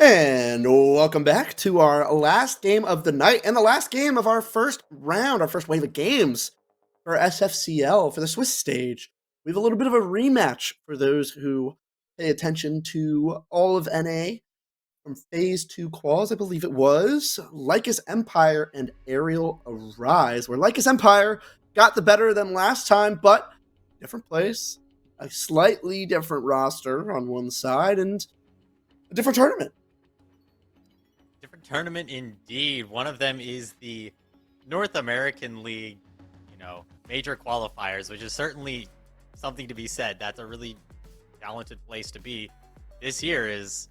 And welcome back to our last game of the night and the last game of our first round, our first wave of games for SFCL for the Swiss stage. We have a little bit of a rematch for those who pay attention to all of NA from Phase 2 quals, I believe it was. Lycus Empire and Arial Arise, where Lycus Empire got the better of them last time, but different place, a slightly different roster on one side, and a different tournament. Different tournament indeed. One of them is the North American League, major qualifiers, which is certainly something to be said. That's a really talented place to be. This year is,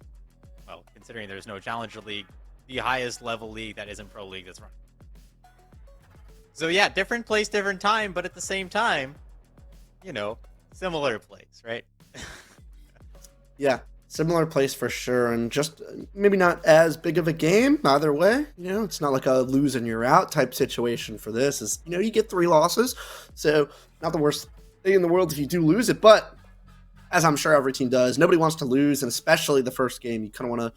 well, considering there's no Challenger League, the highest level league that isn't Pro League that's running. So yeah, different place, different time, but at the same time, similar place, right? Yeah, similar place for sure, and just maybe not as big of a game either way. It's not like a lose and you're out type situation for this. You get 3 losses, so not the worst thing in the world if you do lose it, but as I'm sure every team does, nobody wants to lose, and especially the first game, you kind of want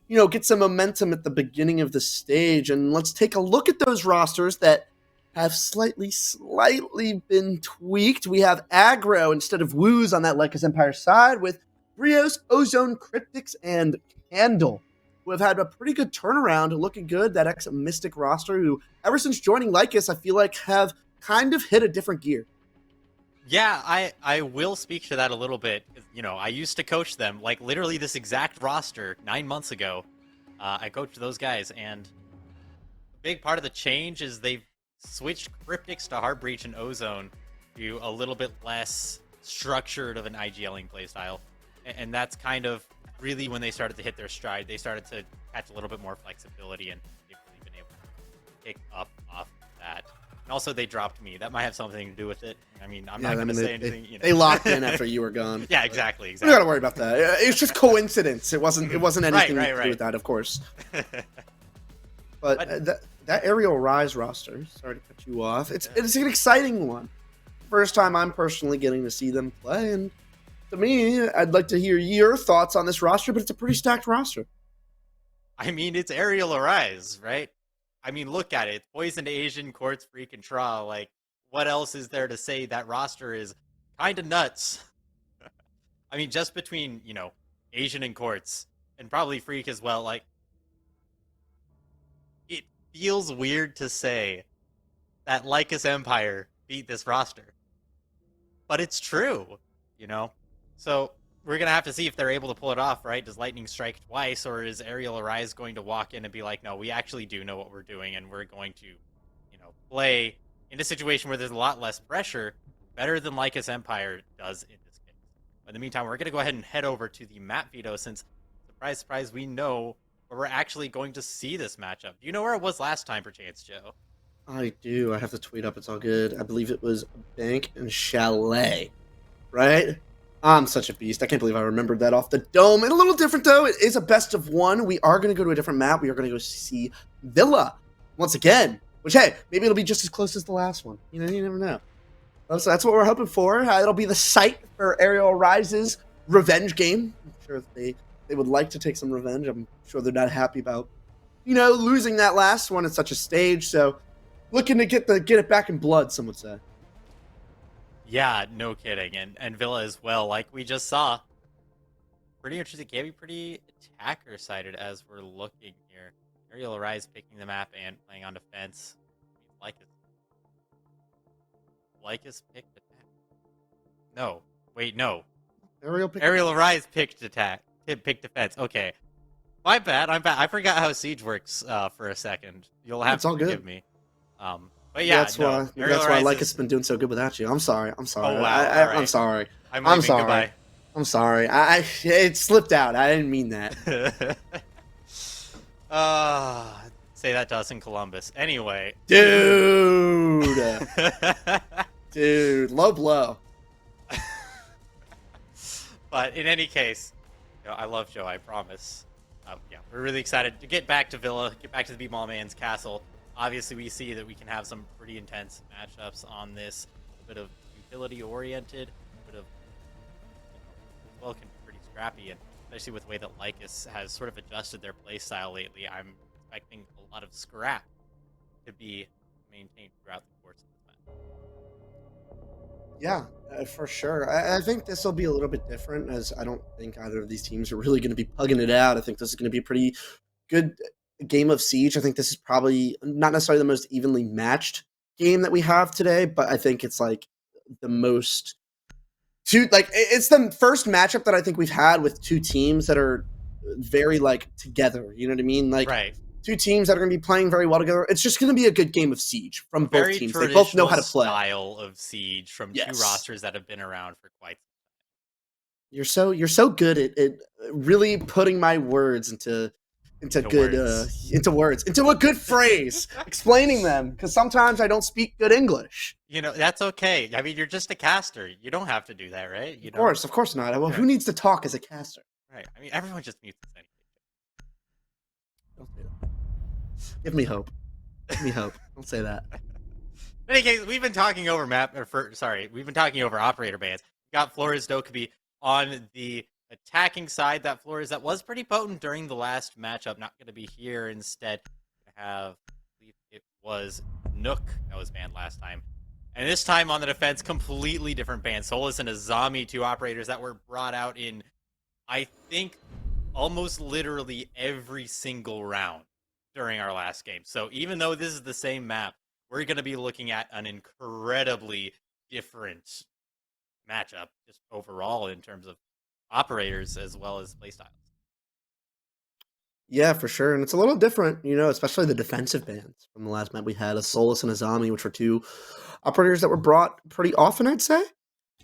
to, get some momentum at the beginning of the stage. And let's take a look at those rosters that have slightly been tweaked. We have Aggro instead of Woos on that Lycus Empire side, with Brios, Ozone, Cryptics, and Candle, who have had a pretty good turnaround, looking good. That ex-Mystic roster, who, ever since joining Lycus, I feel like have kind of hit a different gear. Yeah, I will speak to that a little bit. I used to coach them, like literally this exact roster 9 months ago. I coached those guys, and a big part of the change is they've switched Cryptics to Heartbreach and Ozone to a little bit less structured of an IGLing playstyle. And that's kind of really when they started to hit their stride. They started to catch a little bit more flexibility, and they've really been able to pick up off that. And also, they dropped me. That might have something to do with it. I mean, I'm not going to say anything. They locked in after you were gone. Yeah, exactly. We got to worry about that. It's just coincidence. It wasn't anything right, to do with that, of course. But that Arial Rise roster, sorry to cut you off, it's an exciting one. First time I'm personally getting to see them play, and to me, I'd like to hear your thoughts on this roster, but it's a pretty stacked roster. I mean, it's Arial Arise, right? I mean, look at it. Poisoned Asian, Quartz, Freak, and Tra. Like, what else is there to say? That roster is kind of nuts. I mean, just between, Asian and Quartz, and probably Freak as well, like, it feels weird to say that Lycus Empire beat this roster. But it's true, So we're going to have to see if they're able to pull it off, right? Does Lightning strike twice, or is Arial Arise going to walk in and be like, no, we actually do know what we're doing, and we're going to, play in a situation where there's a lot less pressure, better than Lycus Empire does in this case. But in the meantime, we're going to go ahead and head over to the map veto, since, surprise, surprise, we know where we're actually going to see this matchup. Do you know where it was last time, perchance, Joe? I do. I have to tweet up. It's all good. I believe it was Bank and Chalet, right? I'm such a beast. I can't believe I remembered that off the dome. And a little different, though. It is a best of 1. We are going to go to a different map. We are going to go see Villa once again. Which, hey, maybe it'll be just as close as the last one. You never know. So that's what we're hoping for. It'll be the site for Arial Rise's revenge game. I'm sure they would like to take some revenge. I'm sure they're not happy about, losing that last one at such a stage. So looking to get it back in blood, some would say. Yeah, no kidding. And Villa as well, like we just saw. Pretty interesting. Can be pretty attacker-sided as we're looking here. Arial Arise picking the map and playing on defense. Lycus picked attack. No. Wait, no. Arial Arise picked attack. Picked defense. Okay. My bad. I forgot how Siege works for a second. You'll have to forgive me. But yeah, that's why Lycus has been doing so good without you. I'm sorry. Oh, wow. Right. I'm sorry. I'm sorry. Goodbye. I'm sorry. It slipped out. I didn't mean that. Say that to us in Columbus. Anyway. Dude. Dude, low blow. But in any case, I love Joe, I promise. Yeah, we're really excited to get back to Villa, get back to the B-Mall Man's Castle. Obviously, we see that we can have some pretty intense matchups on this. A bit of utility-oriented, a bit of, well, can be pretty scrappy. And especially with the way that Lycus has sort of adjusted their play style lately. I'm expecting a lot of scrap to be maintained throughout the course of this match. Yeah, for sure. I think this will be a little bit different, as I don't think either of these teams are really going to be pugging it out. I think this is going to be a pretty good game of Siege. I think this is probably not necessarily the most evenly matched game that we have today, but I think it's like the most it's the first matchup that I think we've had with two teams that are very like together. You know what I mean? Like Right. two teams that are going to be playing very well together. It's just going to be a good game of Siege from both Very teams. They both know how to traditional play. style of Siege from two Yes. rosters that have been around for quite some You're so good at really putting my words into good words. into a good phrase, explaining them, because sometimes I don't speak good English. You know, that's okay. I mean, you're just a caster. You don't have to do that, right? You Of course not. Well, who needs to talk as a caster? Right. I mean, everyone just mutes this anyway. Don't say that. Give me hope. Give me hope. Don't say that. In any case, we've been talking over we've been talking over operator bans. We got Flores Dokubi on the attacking side. That Flores that was pretty potent during the last matchup, not going to be here. Instead, I believe it was Nook that was banned last time. And this time on the defense, completely different ban. Solus and Azami, two operators that were brought out in, I think, almost literally every single round during our last game. So even though this is the same map, we're going to be looking at an incredibly different matchup just overall in terms of operators as well as playstyles. Yeah, for sure. And it's a little different, you know, especially the defensive bans from the last map we had, a Solus and Azami, which were two operators that were brought pretty often, I'd say,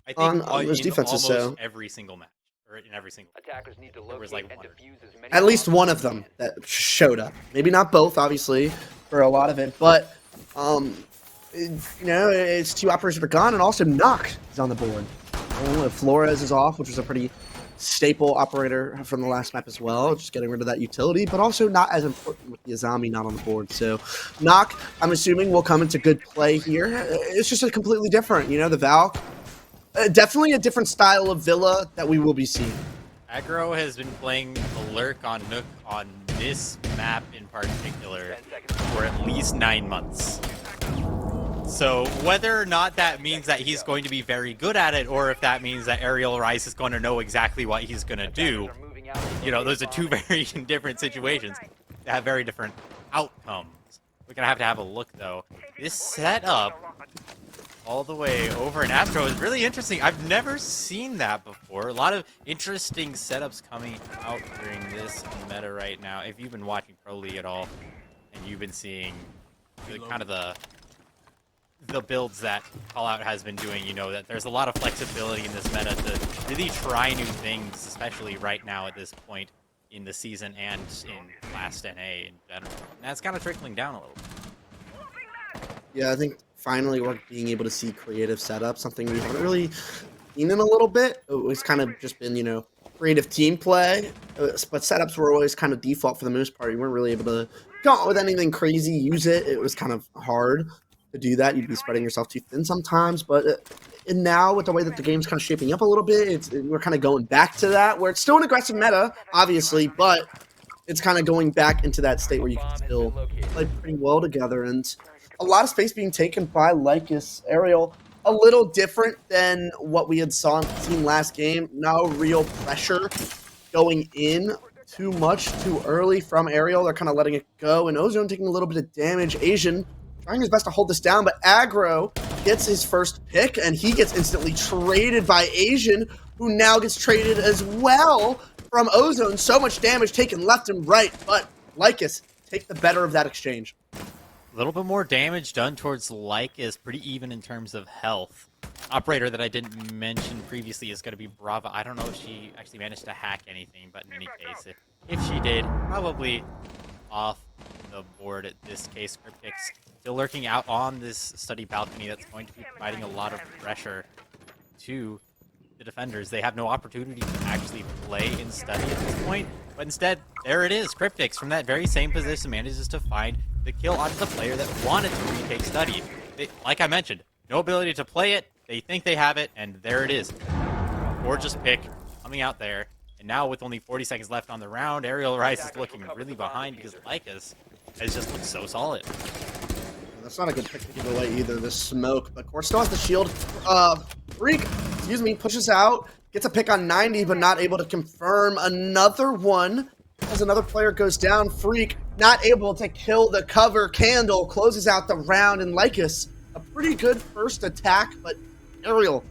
I think on those defenses. Almost So every single match, or in every single Attackers need to there was locate like and one or defuse as many at least one of bombs as them they can. that showed up. Maybe not both, obviously, for a lot of it, but you know, it's two operators that are gone, and also Nock is on the board. Flores is off, which was a pretty staple operator from the last map as well, just getting rid of that utility, but also not as important with the Azami not on the board. So Nock, I'm assuming, will come into good play here. It's just a completely different, you know, the Valk. Definitely a different style of Villa that we will be seeing. Aggro has been playing the lurk on Nook on this map in particular for at least 9 months. So whether or not that means that he's going to be very good at it, or if that means that Arial Rice is going to know exactly what he's going to do, you know, those are two very different situations that have very different outcomes. We're going to have a look, though. This setup all the way over in Astro is really interesting. I've never seen that before. A lot of interesting setups coming out during this meta right now. If you've been watching Pro League at all, and you've been seeing kind of the builds that Callout has been doing, you know that there's a lot of flexibility in this meta to really try new things, especially right now at this point in the season and in Last NA in general. And that's kind of trickling down a little bit. Yeah, I think finally we're being able to see creative setups, something we haven't really seen in a little bit. It's kind of just been, you know, creative team play, but setups were always kind of default for the most part. You weren't really able to come up with anything crazy, use it. It was kind of hard to do that. You'd be spreading yourself too thin sometimes, but and now with the way that the game's kind of shaping up a little bit, we're kind of going back to that, where it's still an aggressive meta, obviously, but it's kind of going back into that state where you can still play pretty well together, and a lot of space being taken by Lycus. Arial, a little different than what we had seen last game. No real pressure going in too much too early from Arial. They're kind of letting it go, and Ozone taking a little bit of damage. Asian trying his best to hold this down, but Aggro gets his first pick, and he gets instantly traded by Asian, who now gets traded as well from Ozone. So much damage taken left and right, but Lycus take the better of that exchange. A little bit more damage done towards Lycus, pretty even in terms of health. Operator that I didn't mention previously is going to be Brava. I don't know if she actually managed to hack anything, but in any case, if she did, probably off the board at this case. Cryptix still lurking out on this study balcony. That's going to be providing a lot of pressure to the defenders. They have no opportunity to actually play in study at this point, but instead, there it is. Cryptix from that very same position manages to find the kill onto the player that wanted to retake study. Like I mentioned, no ability to play it. They think they have it, and there it is. Gorgeous pick coming out there. And now with only 40 seconds left on the round, Arial Rise is looking really behind because Lycus has just looked so solid. That's not a good pick to give away either, the smoke. But Court still has the shield. Freak, excuse me, pushes out, gets a pick on 90, but not able to confirm another one. As another player goes down, Freak not able to kill the cover. Candle closes out the round, and Lycus, a pretty good first attack, but Arial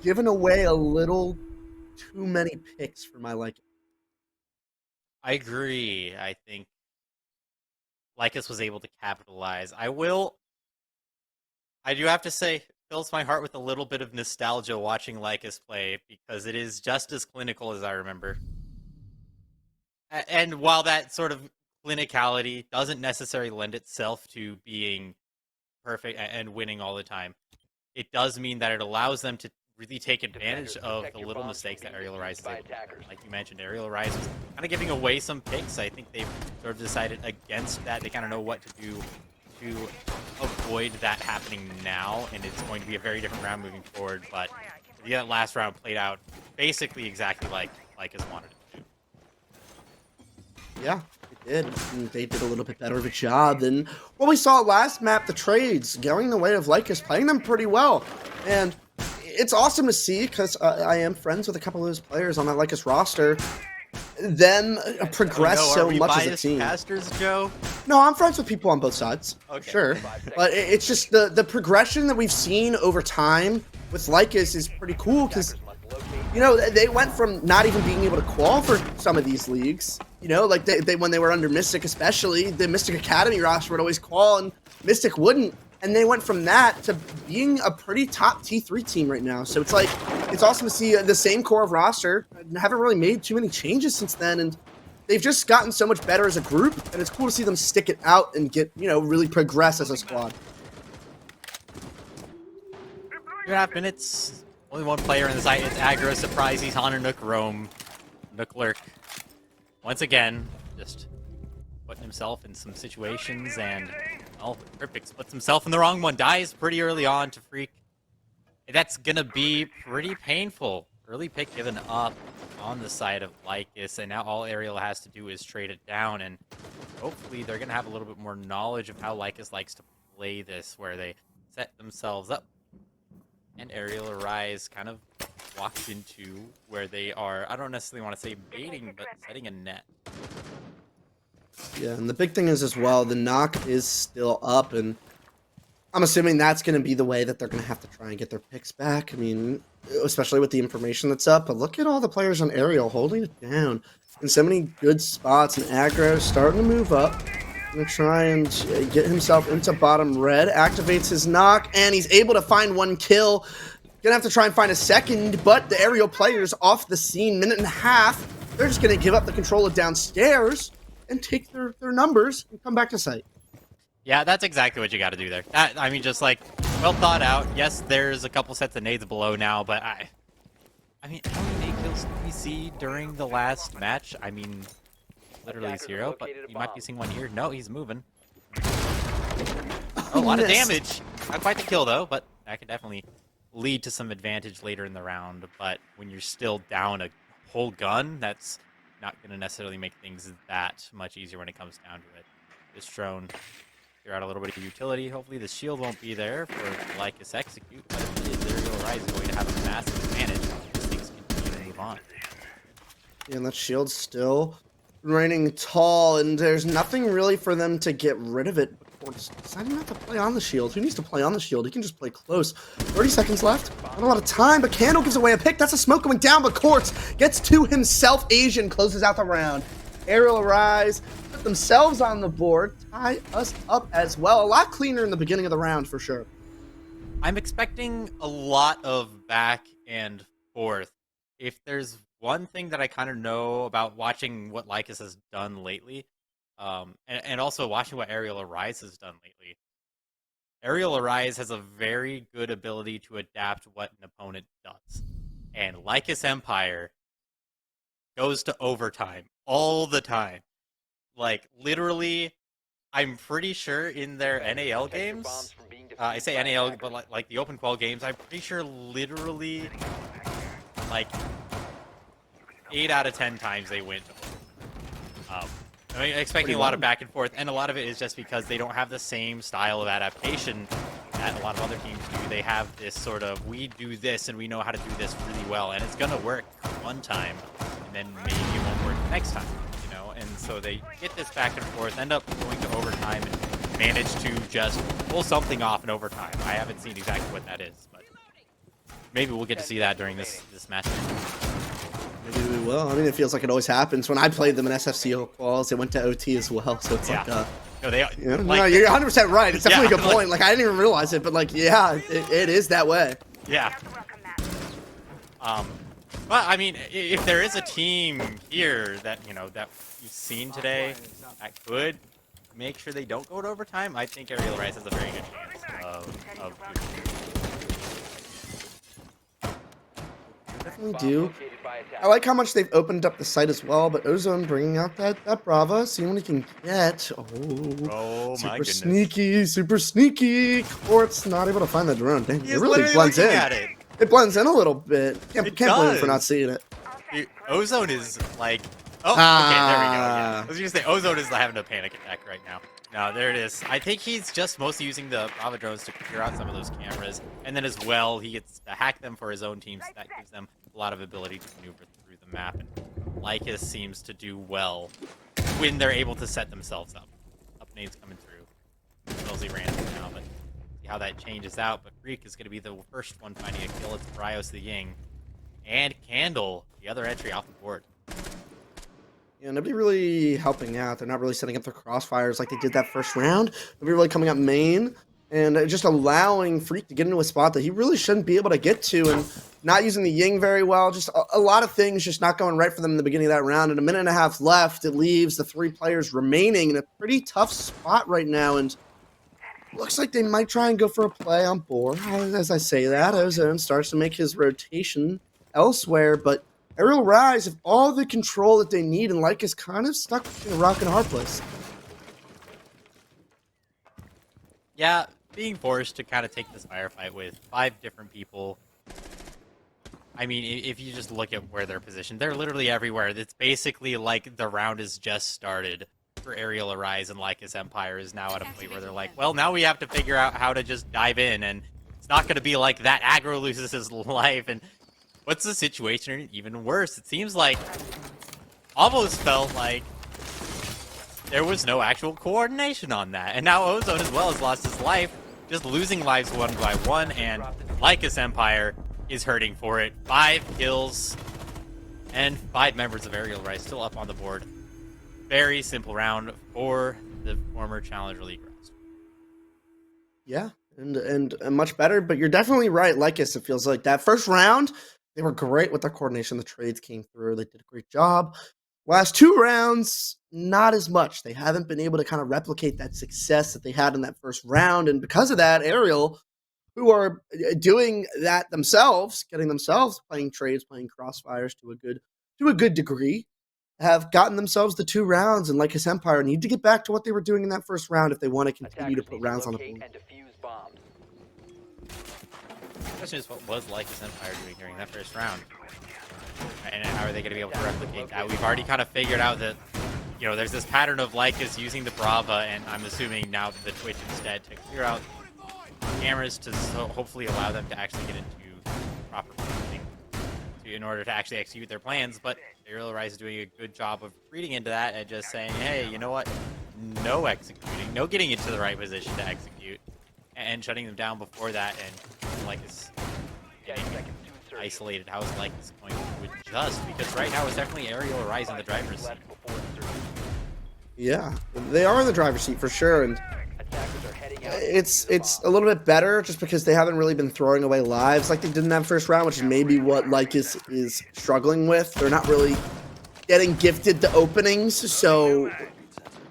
giving away a little too many picks for my liking. I agree. I think Lycus was able to capitalize. I do have to say, fills my heart with a little bit of nostalgia watching Lycus play because it is just as clinical as I remember. And while that sort of clinicality doesn't necessarily lend itself to being perfect and winning all the time, it does mean that it allows them to really take advantage of the little mistakes that Arial Rise is able to make. Like you mentioned, Arial Rise was kind of giving away some picks. I think they've sort of decided against that. They kind of know what to do to avoid that happening now, and it's going to be a very different round moving forward. But yeah, that last round played out basically exactly like Lycus wanted it to. Yeah, it did. And they did a little bit better of a job than what we saw last map, the trades, going the way of Lycus, playing them pretty well. And it's awesome to see, because I am friends with a couple of those players on that Lycus roster, them progress so much as a team. Casters, Joe? No, I'm friends with people on both sides, okay. Sure. But it's just the progression that we've seen over time with Lycus is pretty cool, because, you know, they went from not even being able to qual for some of these leagues. You know, like they when they were under Mystic, especially, the Mystic Academy roster would always qual, and Mystic wouldn't. And they went from that to being a pretty top T3 team right now. So it's like, it's awesome to see the same core of roster. Haven't really made too many changes since then, and they've just gotten so much better as a group, and it's cool to see them stick it out and get, you know, really progress as a squad. 2.5 minutes. Only one player in the site. It's Aggro. Surprise. He's on a Nook roam. Nook lurk. Once again, just putting himself in some situations, and well, Cryptic puts himself in the wrong one. Dies pretty early on to Freak. That's gonna be pretty painful. Early pick given up on the side of Lycus, and now all Arial has to do is trade it down, and hopefully they're gonna have a little bit more knowledge of how Lycus likes to play this, where they set themselves up, and Arial Rise kind of walks into where they are, I don't necessarily want to say baiting, but setting a net. Yeah, and the big thing is as well, the knock is still up, and I'm assuming that's going to be the way that they're going to have to try and get their picks back. I mean, especially with the information that's up, but look at all the players on Arial holding it down in so many good spots, and Aggro starting to move up. Gonna try and get himself into bottom red, activates his knock, and he's able to find one kill. Gonna have to try and find a second, but the Arial players off the scene, minute and a half. They're just gonna give up the control of downstairs and take their numbers and come back to site. Yeah, that's exactly what you got to do there. That, I mean, just like, well thought out. Yes, there's a couple sets of nades below now, but I mean, how many nade kills did we see during the last match? I mean, literally 0, but you might be seeing one here. No, he's moving. A lot of damage. Not quite the kill, though, but that could definitely lead to some advantage later in the round. But when you're still down a whole gun, that's not going to necessarily make things that much easier when it comes down to it. This drone clear out a little bit of utility. Hopefully the shield won't be there for Lycus execute, but if it is, Arial Rise is going to have a massive advantage. These things continue to move on. Yeah, and that shield's still raining tall, and there's nothing really for them to get rid of it. Court's deciding not to play on the shield. Who needs to play on the shield? He can just play close. 30 seconds left. Not a lot of time, but Candle gives away a pick. That's a smoke going down, but Quartz gets to himself. Asian closes out the round. Arial Rise put themselves on the board, tie us up as well. A lot cleaner in the beginning of the round, for sure. I'm expecting a lot of back and forth. If there's one thing that I kind of know about watching what Lycus has done lately, and also watching what Arial Rise has done lately, Arial Rise has a very good ability to adapt what an opponent does. And Lycus Empire goes to overtime all the time. Like, literally, I'm pretty sure in their NAL games, I say NAL, but like the open qual games, I'm pretty sure literally, like, 8 out of 10 times they win. I mean, expecting a lot of back and forth, and a lot of it is just because they don't have the same style of adaptation that a lot of other teams do. They have this sort of, we do this and we know how to do this really well, and it's gonna work one time, and then maybe it won't work next time, you know? And so they get this back and forth, end up going to overtime, and manage to just pull something off in overtime. I haven't seen exactly what that is, but maybe we'll get to see that during this match. Maybe we will. I mean, it feels like it always happens. When I played them in SFCL quals, it went to OT as well. So it's like, no, no, you're 100% right. It's definitely a good point. Like, I didn't even realize it, but like, yeah, it is that way. Yeah. But I mean, if there is a team here that that you've seen today that could make sure they don't go to overtime, I think Arial Rise has a very good chance of Definitely do. I like how much they've opened up the site as well, but Ozone bringing out that Brava, seeing what he can get. Oh my goodness. Super sneaky. Quartz not able to find the drone. Dang, it really blends in. It blends in a little bit. Can't blame him for not seeing it. Dude, Ozone is like, okay, there we go. Yeah. I was gonna say Ozone is having a panic attack right now. No, there it is. I think he's just mostly using the Brava drones to clear out some of those cameras, and then as well, he gets to hack them for his own teams. That gives them a lot of ability to maneuver through the map, and Lycus seems to do well when they're able to set themselves up. Up nades coming through. Mostly random now, but see how that changes out. But Greek is going to be the first one finding a kill. It's Bryos the Ying. And Candle, the other entry off the board. Yeah, nobody really helping out. They're not really setting up their crossfires like they did that first round. Nobody really coming up main and just allowing Freak to get into a spot that he really shouldn't be able to get to, and not using the Ying very well. Just a lot of things just not going right for them in the beginning of that round. And a minute and a half left, it leaves the 3 players remaining in a pretty tough spot right now. And looks like they might try and go for a play on board. As I say that, Ozone starts to make his rotation elsewhere, but Arial Rise have all the control that they need, and Lycus kind of stuck in a rock and a hard place. Yeah, being forced to kind of take this firefight with 5 different people. I mean, if you just look at where they're positioned, they're literally everywhere. It's basically like the round has just started for Arial Rise, and Lycus Empire is now at a point where they're like, well, now we have to figure out how to just dive in, and it's not going to be like that aggro loses his life, and what's the situation even worse? It seems like, almost felt like there was no actual coordination on that. And now Ozone as well has lost his life, just losing lives one by one, and Lycus Empire is hurting for it. 5 kills and 5 members of Arial Rise still up on the board. Very simple round for the former Challenger League roster. Yeah, and much better, but you're definitely right, Lycus. It feels like that first round, they were great with their coordination. The trades came through. They did a great job. Last 2 rounds, not as much. They haven't been able to kind of replicate that success that they had in that first round. And because of that, Arial, who are doing that themselves, getting themselves playing trades, playing crossfires to a good degree, have gotten themselves the 2 rounds. And Lycus Empire need to get back to what they were doing in that first round if they want to continue to put rounds on the board. The question is, what was Lycus Empire doing during that first round? And how are they going to be able to replicate that? We've already kind of figured out that, there's this pattern of Lycus using the Brava, and I'm assuming now the Twitch instead to clear out cameras to hopefully allow them to actually get into proper positioning in order to actually execute their plans. But Arial Rise is doing a good job of reading into that and just saying, hey, you know what? No executing, no getting into the right position to execute, and shutting them down before that, and Lycus getting isolated. How is Lycus going to adjust? Because right now it's definitely Arial Rise in the driver's seat. Yeah, they are in the driver's seat for sure, and it's a little bit better just because they haven't really been throwing away lives like they did in that first round, which is maybe what Lycus is struggling with. They're not really getting gifted the openings, so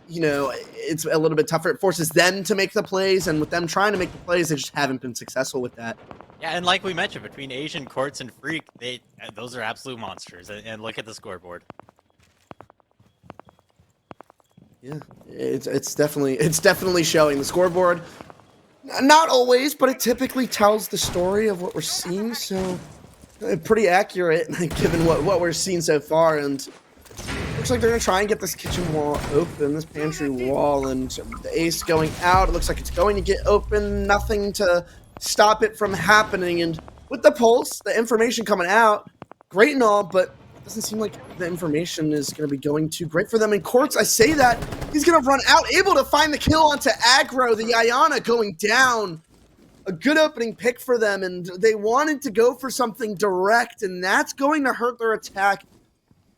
it's a little bit tougher. It forces them to make the plays, and with them trying to make the plays, they just haven't been successful with that. Yeah, and like we mentioned, between Asian, Quartz, and Freak, those are absolute monsters. And look at the scoreboard. Yeah, it's definitely showing. The scoreboard, not always, but it typically tells the story of what we're seeing. So Pretty accurate given what we're seeing so far, and looks like they're gonna try and get this kitchen wall open, this pantry wall, and the ace going out. It looks like it's going to get open. Nothing to stop it from happening. And with the pulse, the information coming out, great and all, but it doesn't seem like the information is going to be going too great for them. In courts, I say that he's going to run out, able to find the kill onto aggro. The Iana going down. A good opening pick for them, and they wanted to go for something direct, and that's going to hurt their attack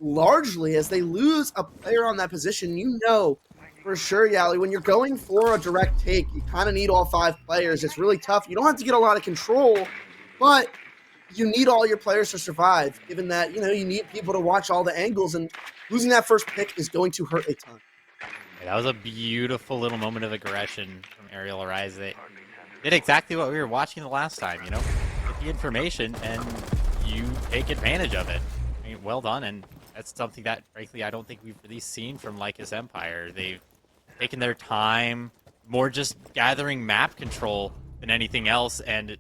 largely as they lose a player on that position. You know for sure, Yali, when you're going for a direct take, you kind of need all 5 players. It's really tough. You don't have to get a lot of control, but you need all your players to survive, given that, you know, you need people to watch all the angles, and losing that first pick is going to hurt a ton. That was a beautiful little moment of aggression from Arial Arise. They did exactly what we were watching the last time, you know? Get the information, and you take advantage of it. I mean, well done, and that's something that, frankly, I don't think we've really seen from Lycus Empire. They've taken their time, more just gathering map control than anything else, and,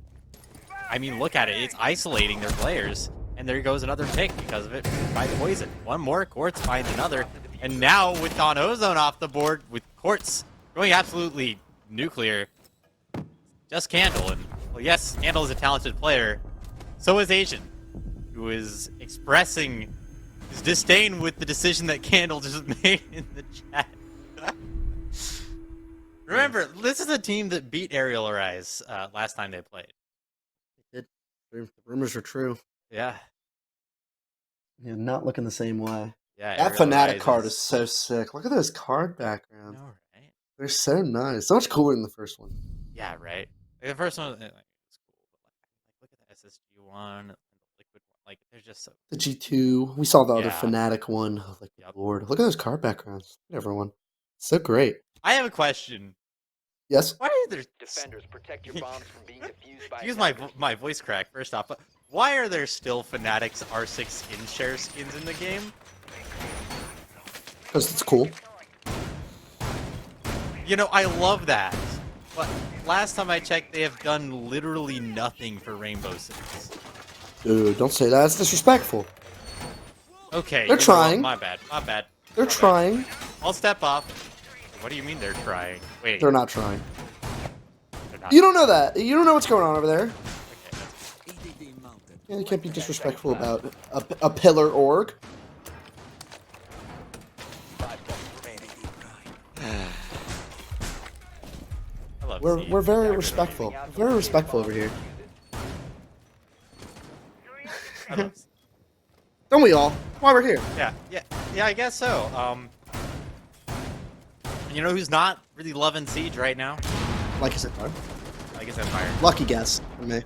I mean, look at it. It's isolating their players, and there goes another pick because of it by Poison. One more, Quartz finds another, and now with Dawn Ozone off the board, with Quartz going absolutely nuclear, just Candle, and, well, yes, Candle is a talented player. So is Asian, who is expressing his disdain with the decision that Candle just made in the chat. Remember, this is a team that beat Arial Arise last time they played. The rumors are true. Yeah. Yeah, not looking the same way. Yeah. That Fnatic card is so sick. Look at those card backgrounds. All right. They're so nice. So much cooler than the first one. Yeah, right. Like, the first one, was cool, but look at the SSG one, and the Liquid one. Like, they're just so. The G2. We saw the other Yeah. Fnatic one. Oh, like, Lord, look at those card backgrounds. Everyone, so great. I have a question. Yes. Why are there defenders protect your bombs from being defused by Excuse my voice crack first off, but why are there still Fnatic's R6 skin share skins in the game? Because it's cool. You know, I love that. But last time I checked, they have done literally nothing for Rainbow Six. Dude, don't say that. It's disrespectful. Okay. They're trying. My bad. My bad. They're trying. I'll step off. What do you mean they're trying? Wait. They're not trying. They're not. You don't know that. You don't know what's going on over there. Okay. Yeah, you can't be disrespectful about a pillar org. We're very respectful. Very respectful over here. Don't we all? Why we're here? Yeah. I guess so. You know who's not really loving Siege right now? Lycus Empire. Lycus Empire. Lucky guess for me.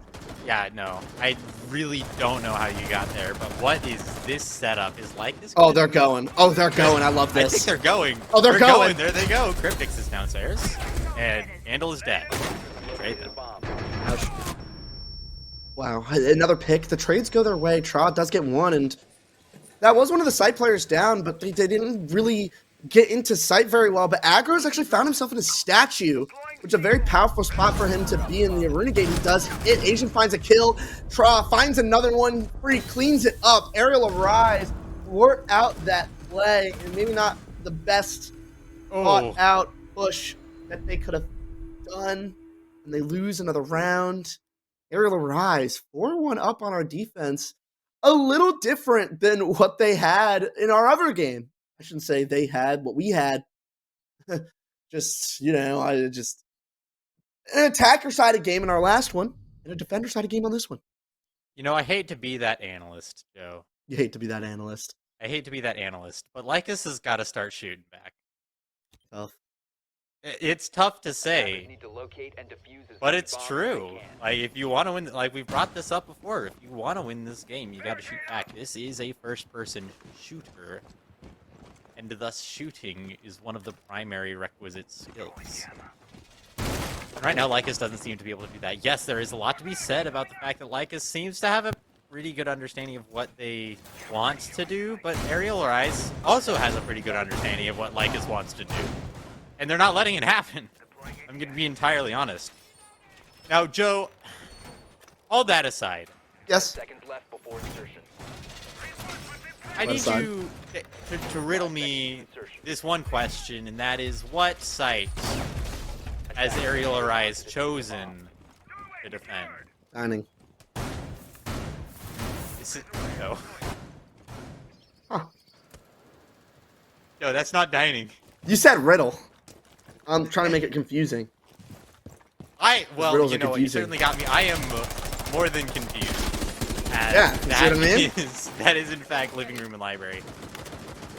Yeah, no. I really don't know how you got there, but what is this setup? Is Lycus? Oh, they're going. Oh, they're going. I love this. I think they're going. Oh, they're going. There they go. Cryptix is downstairs, and Candle is dead. Right. Wow, another pick. The trades go their way. Trot does get one, and that was one of the side players down, but they didn't really get into sight very well. But Aggro's actually found himself in a statue, which is a very powerful spot for him to be in the arena gate. He does it. Asian finds a kill. Tra finds another one. Free cleans it up. Arial Arise wort out that play, and maybe not the best thought out push that they could have done. And they lose another round. Arial Arise 4-1 up on our defense. A little different than what they had in our other game. I shouldn't say they had what we had. Just, you know, an attacker-sided game in our last one, and a defender-sided game on this one. You know, I hate to be that analyst, Joe. You hate to be that analyst. I hate to be that analyst, but Lycus has got to start shooting back. Tough. It's tough to say, but it's true. Like, if you want to win, like, we've brought this up before, if you want to win this game, you got to shoot back. This is a first-person shooter, and thus shooting is one of the primary requisite skills. And right now, Lycus doesn't seem to be able to do that. Yes, there is a lot to be said about the fact that Lycus seems to have a pretty good understanding of what they want to do, but Arial Arise also has a pretty good understanding of what Lycus wants to do. And they're not letting it happen. I'm going to be entirely honest. Now, Joe, all that aside, Yes. Seconds left before insertion. I need Left side. you to riddle me this one question, and that is, what site has Arial Arise chosen to defend? Dining. No. Huh. No, that's not dining. You said riddle. I'm trying to make it confusing. Well, riddles you are know what, you confusing. certainly got me. I am more than confused. And Yeah, you see what I mean? that is in fact living room and library.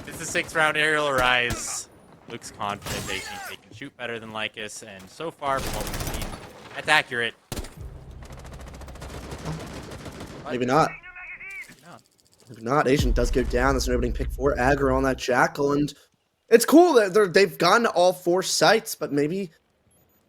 This is 6th round Arial Arise. Looks confident they can shoot better than Lycus, and so far from what we've seen, that's accurate. Maybe not. No. Maybe not. Asian does go down. That's an opening pick for aggro on that Jackal, and it's cool that they've gone to all 4 sites, but maybe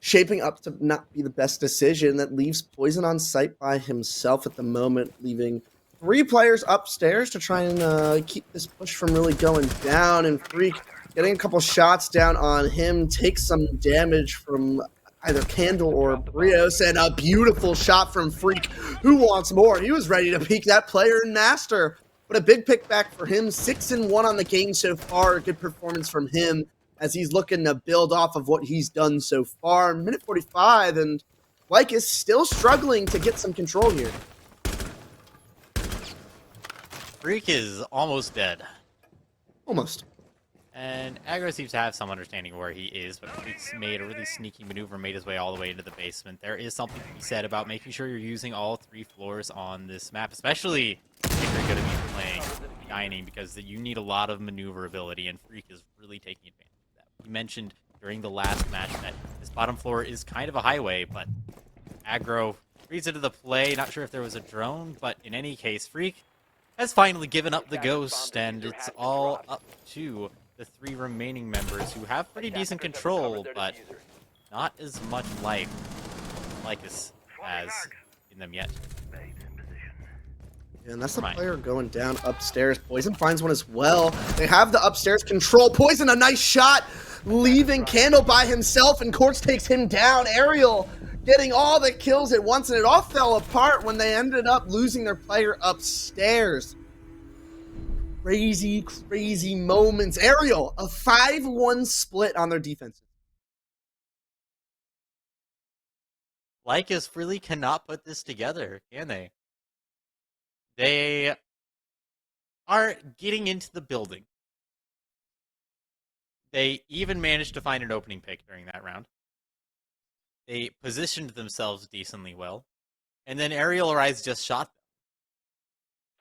shaping up to not be the best decision. That leaves Poison on site by himself at the moment, leaving 3 players upstairs to try and keep this push from really going down. And Freak getting a couple shots down on him, takes some damage from either Candle or Brios, and a beautiful shot from Freak. Who wants more? He was ready to peek that player in Master. But a big pick back for him. 6-1 on the game so far. A good performance from him as he's looking to build off of what he's done so far. Minute 45, and Lycus still struggling to get some control here. Freak is almost dead. Almost. And Aggro seems to have some understanding of where he is, but Freak's made a really sneaky maneuver, made his way all the way into the basement. There is something to be said about making sure you're using all 3 floors on this map, especially if you're going to be playing dining, because you need a lot of maneuverability, and Freak is really taking advantage of that. We mentioned during the last match that this bottom floor is kind of a highway, but Aggro reads into the play. Not sure if there was a drone, but in any case, Freak has finally given up the ghost, and it's all up to the 3 remaining members who have pretty decent control, but not as much life Lycus has in them yet. Yeah, and that's the Right. player going down upstairs. Poison finds one as well. They have the upstairs control. Poison, a nice shot, leaving Candle by himself, and Quartz takes him down. Arial getting all the kills at once, and it all fell apart when they ended up losing their player upstairs. Crazy, crazy moments. Arial, a 5-1 split on their defense. Lycus really cannot put this together, can they? They are getting into the building. They even managed to find an opening pick during that round. They positioned themselves decently well. And then Arial Arise just shot them.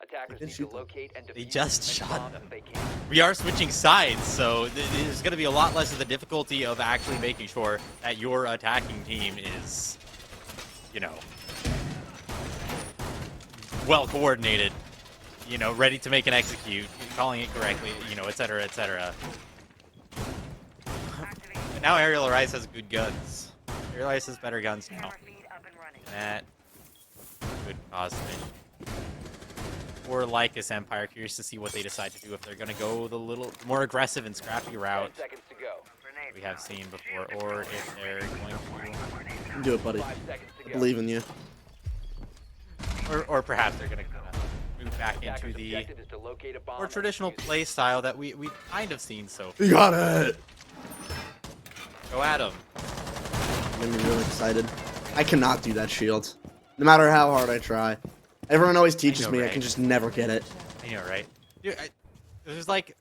Attackers They need to shoot them. locate and They defuse just as many shot bombs them. as they can. We are switching sides, so there's going to be a lot less of the difficulty of actually making sure that your attacking team is, you know, well coordinated, you know, ready to make and execute, calling it correctly, you know, etc., etc. But now Arial Arise has good guns. Arial Arise has better guns now. That could cause an issue. Or Lycus Empire, curious to see what they decide to do, if they're going to go the little more aggressive and scrappy 10 route seconds to go. we have seen before, or if they're going You can do it, buddy. 5 seconds to I go. believe in you. to, or perhaps they're going to kind of move back into Attackers' the objective is to locate a bomb more and traditional defuse it. play style that we've kind of seen so far. You got it. Go at 'em. I'm really excited. I cannot do that shield, no matter how hard I try. Everyone always teaches know, me I right? can just never get it. I know, right? Dude, it was like,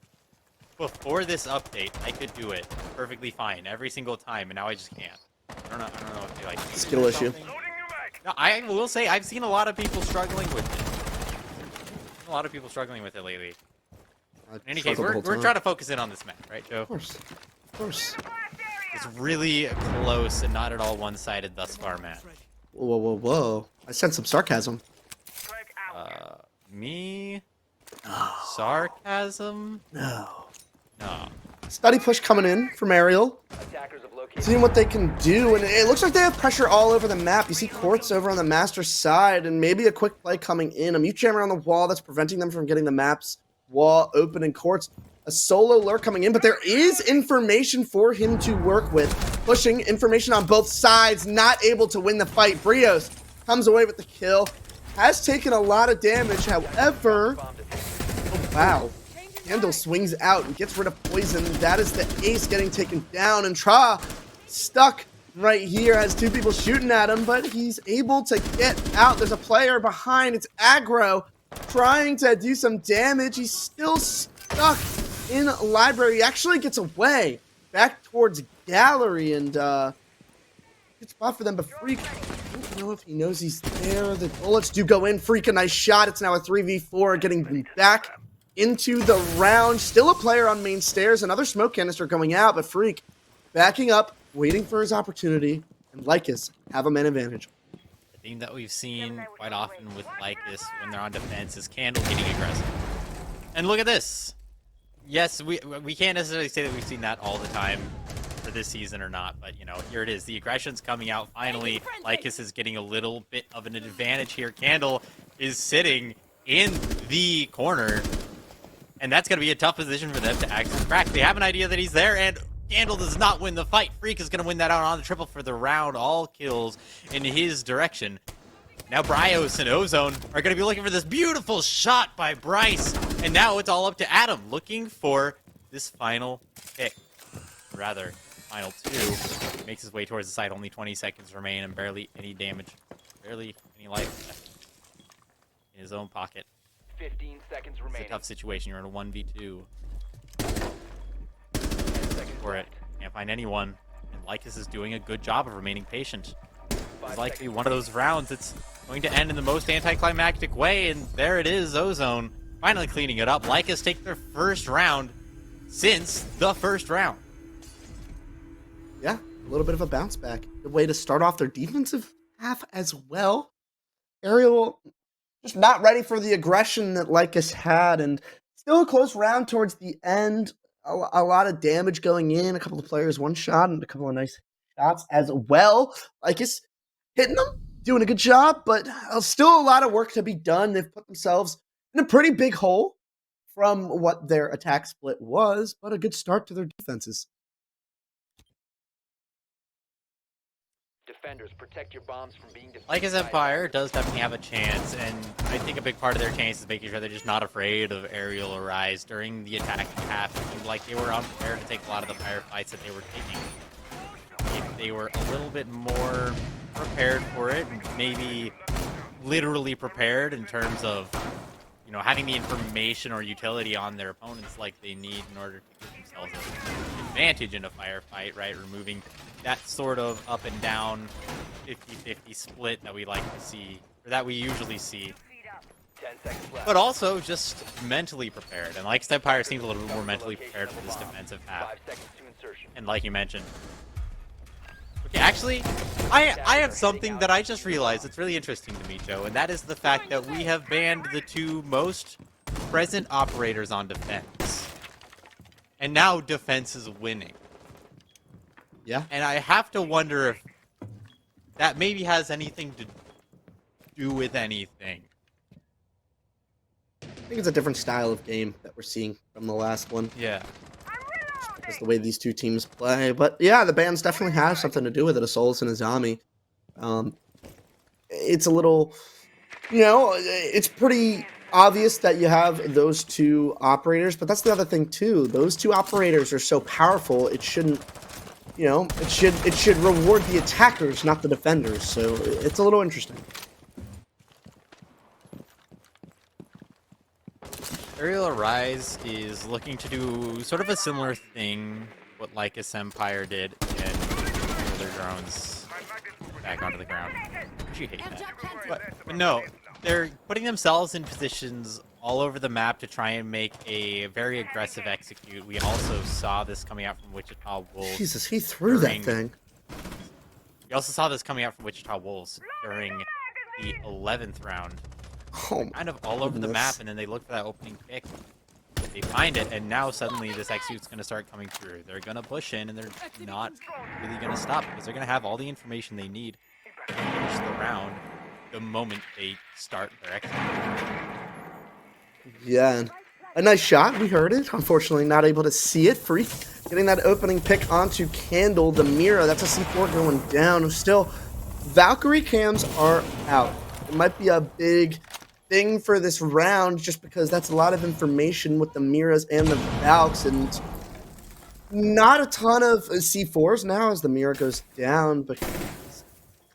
before this update, I could do it perfectly fine every single time, and now I just can't. I don't know if they like Skill or issue. something. No, I will say I've seen a lot of people struggling with it. A lot of people struggling with it lately. In any case, we're trying to focus in on this match, right, Joe? Of course. Of course. It's really close and not at all one-sided thus far, Matt. Whoa, whoa, whoa, whoa. I sense some sarcasm. Me? No. Sarcasm? No. No. Study push coming in from Arial. Attackers have located Seeing what they can do, and it looks like they have pressure all over the map. You see Quartz over on the master side, and maybe a quick play coming in. A mute jammer on the wall that's preventing them from getting the map's wall open, and Quartz, a solo lurk coming in, but there is information for him to work with. Pushing information on both sides, not able to win the fight. Brios comes away with the kill. has taken a lot of damage. However, Bomb detected. oh, wow. Candle swings out and gets rid of poison. That is the ace getting taken down. And Tra stuck right here, has two people shooting at him, but he's able to get out. There's a player behind. It's aggro trying to do some damage. He's still stuck in library. He actually gets away back towards gallery, and good spot for them, but Freak, I don't know if he knows he's there. The bullets do go in. Freak, a nice shot. It's now a 3v4, getting back into the round. Still a player on main stairs. Another smoke canister going out, but Freak backing up, waiting for his opportunity, and Lycus have a man advantage. The theme that we've seen quite often with Lycus when they're on defense is Candle getting aggressive. And look at this. Yes, we can't necessarily say that we've seen that all the time for this season or not, but you know, here it is. The aggression's coming out finally. Lycus is getting a little bit of an advantage here. Candle is sitting in the corner, and that's going to be a tough position for them to actually crack. They have an idea that he's there, and Candle does not win the fight. Freak is going to win that out on the triple for the round. All kills in his direction. Now Bryos and Ozone are going to be looking for this beautiful shot by Bryce, and now it's all up to Adam looking for this final pick. Rather, final two. Makes his way towards the side. Only 20 seconds remain and barely any damage. Barely any life left in his own pocket. 15 seconds It's a remaining. tough situation. You're in a 1v2. 10 seconds For it. left. Can't find anyone. And Lycus is doing a good job of remaining patient. 5 It's likely seconds one of those rounds that's going to end in the most anticlimactic way, and there it is, Ozone finally cleaning it up. Lycus take their first round since the first round. Yeah, a little bit of a bounce back. Good way to start off their defensive half as well. Arial just not ready for the aggression that Lycus had, and still a close round towards the end. A lot of damage going in. A couple of players one shot and a couple of nice shots as well. Lycus hitting them, doing a good job, but still a lot of work to be done. They've put themselves in a pretty big hole from what their attack split was, but a good start to their defenses. Defenders, protect your bombs from being defeated. Lycus by Empire attackers. does definitely have a chance, and I think a big part of their chance is making sure they're just not afraid of Arial or Rise. During the attacking half, it seemed like they were unprepared to take a lot of the firefights that they were taking. If they were a little bit more prepared for it, maybe literally prepared in terms of, you know, having the information or utility on their opponents like they need in order to give themselves an advantage in a firefight, right? Removing that sort of up and down 50-50 split that we like to see, or that we usually see. 10 seconds left. But also just mentally prepared. And Lycus Empire seems a little bit more mentally prepared for this defensive half. 5 seconds to insertion. And like you mentioned. Okay, actually, I have something that I just realized that's really interesting to me, Joe, and that is the fact that we have banned the two most present operators on defense. And now defense is winning. Yeah. And I have to wonder if that maybe has anything to do with anything. I think it's a different style of game that we're seeing from the last one. Yeah. That's the way these two teams play. But yeah, the bans definitely have something to do with it. A Souls and a Zami. It's a little, you know, it's pretty obvious that you have those two operators, but that's the other thing too. Those two operators are so powerful, it shouldn't, you know, it should reward the attackers, not the defenders. So it's a little interesting. Arial Rise is looking to do sort of a similar thing what Lycus Empire did and throw their drones back onto the ground. You hate that. But no, they're putting themselves in positions all over the map to try and make a very aggressive execute. We also saw this coming out from Wichita Wolves. Jesus, he threw that during- thing. We also saw this coming out from Wichita Wolves during the 11th round. Oh my Kind of all over the goodness. map, and then they look for that opening pick. They find it, and now suddenly this execute's going to start coming through. They're going to push in, and they're not really going to stop, because they're going to have all the information they need to finish the round the moment they start their execute. Yeah, and a nice shot. We heard it. Unfortunately, not able to see it. Freak getting that opening pick onto Candle. The Mira, that's a C4 going down. Still, Valkyrie cams are out. It might be a big thing for this round just because that's a lot of information with the Miras and the Valks, and not a ton of C4s now as the Mira goes down, but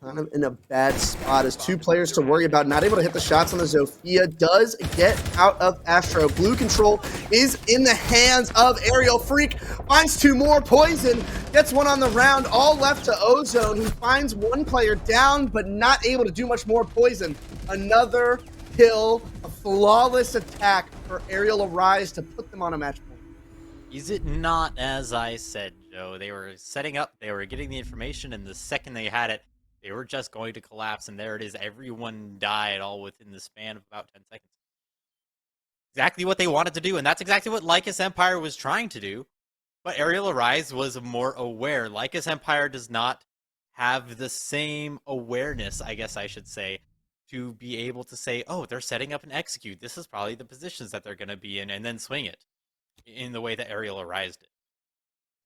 kind of in a bad spot as two players to worry about. Not able to hit the shots on the Zofia. Does get out of Astro. Blue control is in the hands of Arial. Freak finds two more. Poison gets one on the round. All left to Ozone, who finds one player down, but not able to do much more. Poison, another kill. A flawless attack for Arial Arise to put them on a match point. Is it not as I said, Joe? They were setting up, they were getting the information, and the second they had it, they were just going to collapse, and there it is. Everyone died all within the span of about 10 seconds. Exactly what they wanted to do, and that's exactly what Lycus Empire was trying to do. But Arial Arise was more aware. Lycus Empire does not have the same awareness, I guess I should say, to be able to say, oh, they're setting up an execute. This is probably the positions that they're going to be in, and then swing it in the way that Arial Arise did.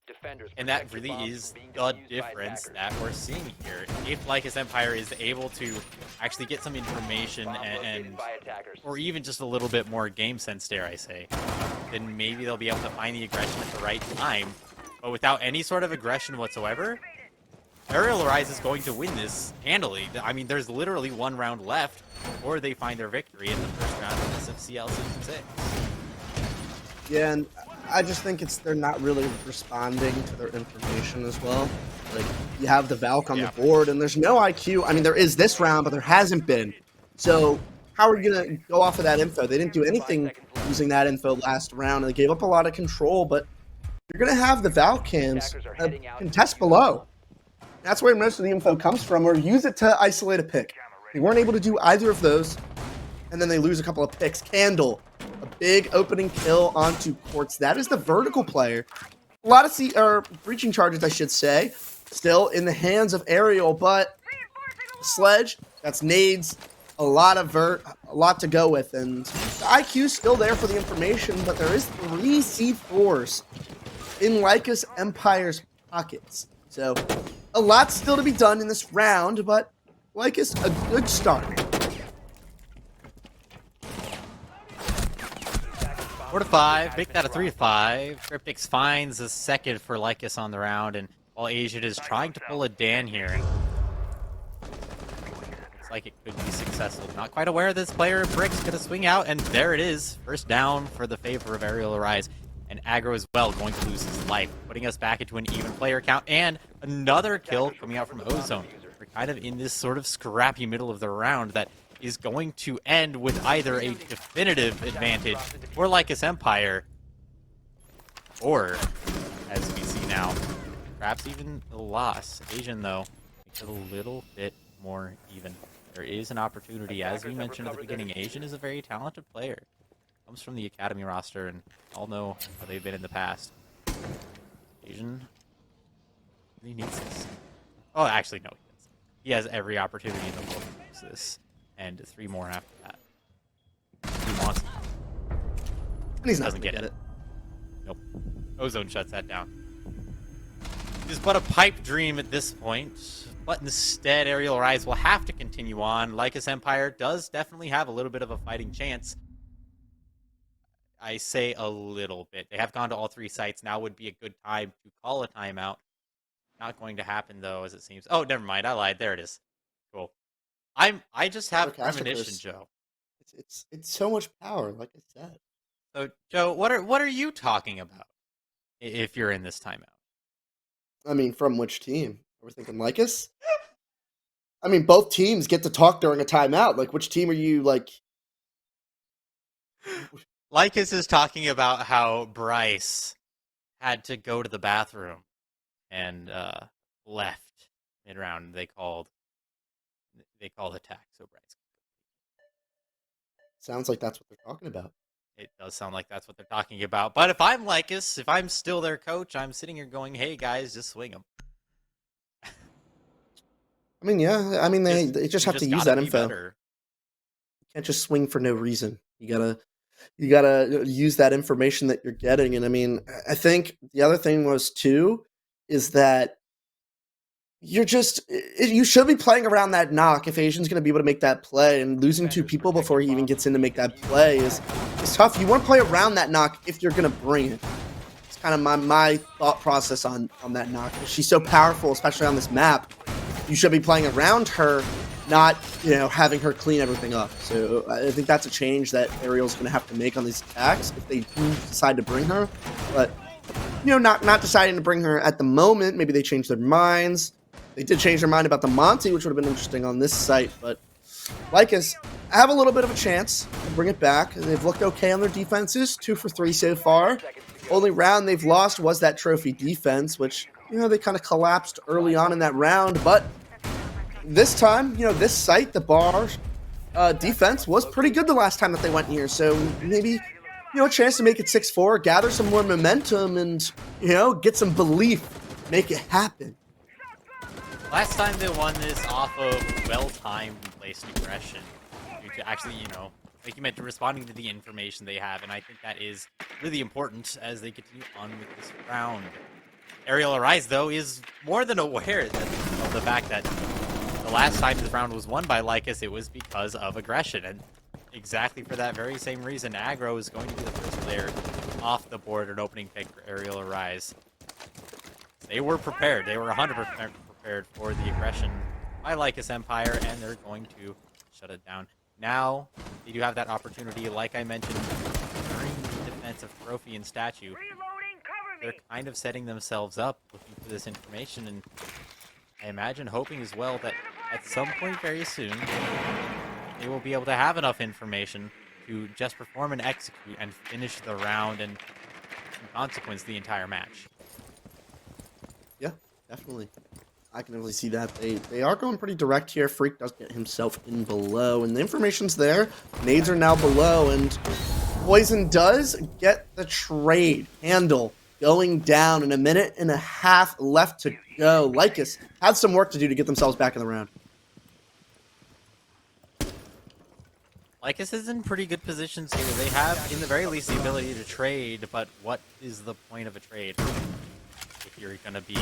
Defenders, And that protect your really bombs is from being the defused by difference attackers. that we're seeing here. If Lycus Empire is able to actually get some information Bomb located and by attackers. or even just a little bit more game sense, dare I say, then maybe they'll be able to find the aggression at the right time. But without any sort of aggression whatsoever, Arial Arise is going to win this handily. I mean, there's literally one round left, or they find their victory in the first round of SFCL6. Yeah, and I just think they're not really responding to their information as well. Like, you have the Valk on the board, and there's no IQ. I mean, there is this round, but there hasn't been. So how are you going to go off of that info? They didn't do anything using that info last round, and they gave up a lot of control, but you're going to have the Valk cams contest below. That's where most of the info comes from, or use it to isolate a pick. They weren't able to do either of those, and then they lose a couple of picks. Candle, a big opening kill onto Quartz. That is the vertical player. A lot of breaching charges, I should say, still in the hands of Arial, but Sledge, that's nades, a lot to go with, and the IQ's still there for the information, but there is 3 C4s in Lycus Empire's pockets. So a lot still to be done in this round, but Lycus, a good start. 4-5, make that a 3-5. Cryptix finds a second for Lycus on the round, and while Asian is trying to pull a Dan here, looks like it could be successful. Not quite aware this player, Brick's gonna swing out, and there it is. First down for the favor of Arial Arise, and Aggro as well going to lose his life, putting us back into an even player count, and another kill coming out from Ozone. We're kind of in this sort of scrappy middle of the round that is going to end with either a definitive advantage for Lycus Empire, or, as we see now, perhaps even a loss. Asian, though, makes it a little bit more even. There is an opportunity, as we mentioned at the beginning. Asian is a very talented player. Comes from the Academy roster, and all know how they've been in the past. Asian, he needs this. Oh, actually, no, he doesn't. He has every opportunity in the world to use this. And 3 more after that. He wants it. And he's not Doesn't gonna get get it. it. Nope. Ozone shuts that down. It is but a pipe dream at this point. But instead, Arial Rise will have to continue on. Lycus Empire does definitely have a little bit of a fighting chance. I say a little bit. They have gone to all 3 sites. Now would be a good time to call a timeout. Not going to happen, though, as it seems. Oh, never mind. I lied. There it is. Cool. I just have premonition, Joe. It's so much power, like I said. So, Joe, what are you talking about if you're in this timeout? I mean, from which team? Are we thinking Lycus? I mean, both teams get to talk during a timeout. Like, which team are you, like... Lycus is talking about how Bryce had to go to the bathroom and left mid-round. They called attack, so Bryce. Sounds like that's what they're talking about. It does sound like that's what they're talking about. But if I'm Lycus, if I'm still their coach, I'm sitting here going, hey, guys, just swing them. I mean, yeah. I mean, they just have to use that info. Better. You can't just swing for no reason. You gotta use that information that you're getting. And I mean, I think the other thing was too is that you should be playing around that knock if Asian's going to be able to make that play, and losing 2 people before he even gets in to make that play is tough. You want to play around that knock if you're going to bring it. It's kind of my thought process on that knock. She's so powerful, especially on this map. You should be playing around her, not having her clean everything up. So I think that's a change that Ariel's going to have to make on these attacks if they do decide to bring her. But not deciding to bring her at the moment. Maybe they change their minds. They did change their mind about the Monty, which would have been interesting on this site, but Lycus have a little bit of a chance to bring it back. They've looked okay on their defenses, 2 for 3 so far. Only round they've lost was that trophy defense, which, they kind of collapsed early on in that round, but this time, this site, the bar defense was pretty good the last time that they went here, so maybe, a chance to make it 6-4, gather some more momentum, and, get some belief, make it happen. Last time they won this off of well-timed placed aggression due to actually, like you mentioned, responding to the information they have, and I think that is really important as they continue on with this round. Arial Arise, though, is more than aware of the fact that the last time this round was won by Lycus, it was because of aggression, and exactly for that very same reason, aggro is going to be the first player off the board, an opening pick for Arial Arise. They were prepared. They were 100% prepared for the aggression by Lycus Empire, and they're going to shut it down. Now, they do have that opportunity, like I mentioned, during the defensive trophy and statue. They're kind of setting themselves up, looking for this information, and I imagine hoping as well that at some point very soon, they will be able to have enough information to just perform and execute and finish the round and, in consequence, the entire match. Yeah, definitely. I can really see that. They are going pretty direct here. Freak does get himself in below, and the information's there. Nades are now below, and Poison does get the trade handle going down in 1.5 minutes left to go. Lycus had some work to do to get themselves back in the round. Lycus is in pretty good positions here. They have, in the very least, the ability to trade, but what is the point of a trade if you're going to be